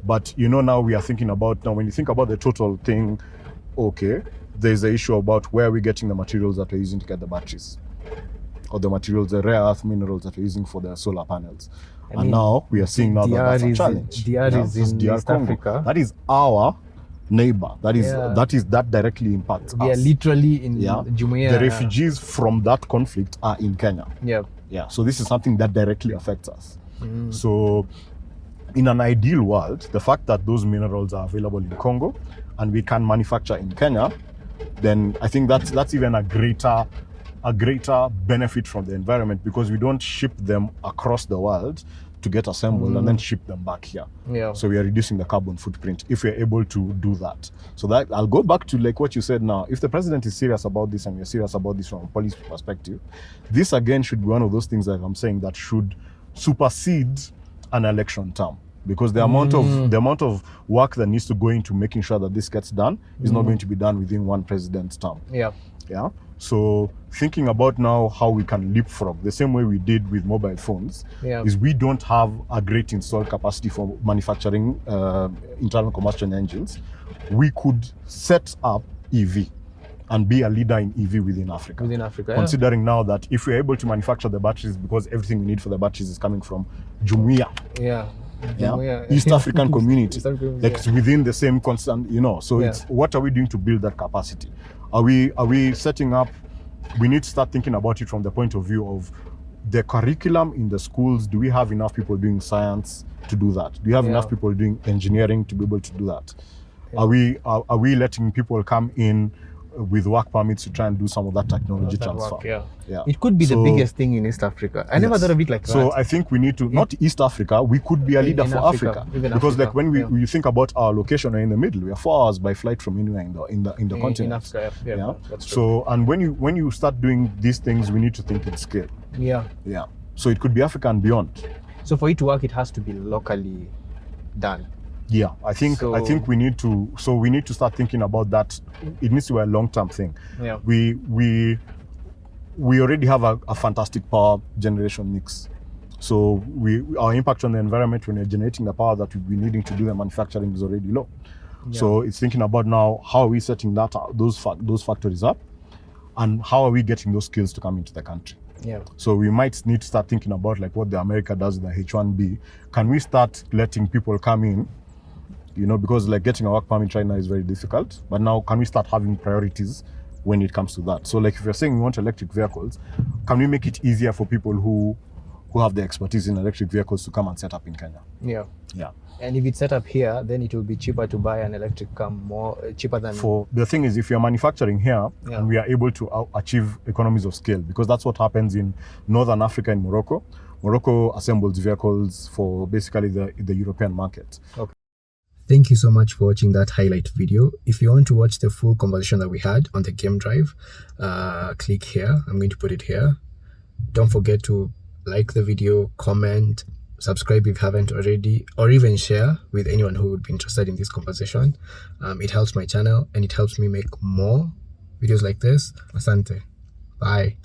But now we are thinking about, when you think about the total thing, okay, there's the issue about where we're getting the materials that we're using to get the batteries, or the materials, the rare earth minerals that we're using for the solar panels. And now we are seeing now that's a challenge. DR is in DR East Congo. Africa. That is our neighbor. That directly impacts us. They are literally in Jumuiya. The refugees from that conflict are in Kenya. Yeah. So this is something that directly affects us. So in an ideal world, the fact that those minerals are available in Congo and we can manufacture in Kenya, then I think that's even a greater benefit from the environment, because we don't ship them across the world to get assembled and then ship them back here. So we are reducing the carbon footprint if we're able to do that. So that I'll go back to like what you said now. If the president is serious about this and we're serious about this from a policy perspective, this again should be one of those things that I'm saying that should supersede an election term. Because the amount of work that needs to go into making sure that this gets done is not going to be done within one president's term. So thinking about now how we can leapfrog the same way we did with mobile phones is we don't have a great installed capacity for manufacturing internal combustion engines. We could set up EV and be a leader in EV within Africa. Considering now that if we're able to manufacture the batteries, because everything we need for the batteries is coming from Jumuiya. East African community, like it's within the same constant, so it's what are we doing to build that capacity? Are we setting up? We need to start thinking about it from the point of view of the curriculum in the schools. Do we have enough people doing science to do that? Do we have enough people doing engineering to be able to do that? Are we letting people come in with work permits to try and do some of that technology transfer? It could be the biggest thing in East Africa. I never thought of it like that. So I think we need to, not East Africa, we could be a leader for Africa. Because like when you think about our location, we're in the middle. We are 4 hours by flight from anywhere in the continent. In Africa, that's true. So, and when you start doing these things, we need to think in scale. So it could be Africa and beyond. So for it to work, it has to be locally done. I think we need to start thinking about that. It needs to be a long-term thing. We already have a fantastic power generation mix. So our impact on the environment when we're generating the power that we're needing to do the manufacturing is already low. So it's thinking about now, how are we setting those factories up, and how are we getting those skills to come into the country? So we might need to start thinking about like what the America does with the H1B. Can we start letting people come in? Because like getting a work permit right now is very difficult. But now can we start having priorities when it comes to that? So like if you're saying we want electric vehicles, can we make it easier for people who have the expertise in electric vehicles to come and set up in Kenya? And if it's set up here, then it will be cheaper to buy an electric car, more cheaper than... The thing is, if you're manufacturing here and we are able to achieve economies of scale, because that's what happens in Northern Africa and Morocco. Morocco assembles vehicles for basically the European market. Thank you so much for watching that highlight video. If you want to watch the full conversation that we had on the game drive, click here. I'm going to put it here. Don't forget to like the video, comment, subscribe if you haven't already, or even share with anyone who would be interested in this conversation. It helps my channel and it helps me make more videos like this. Asante. Bye.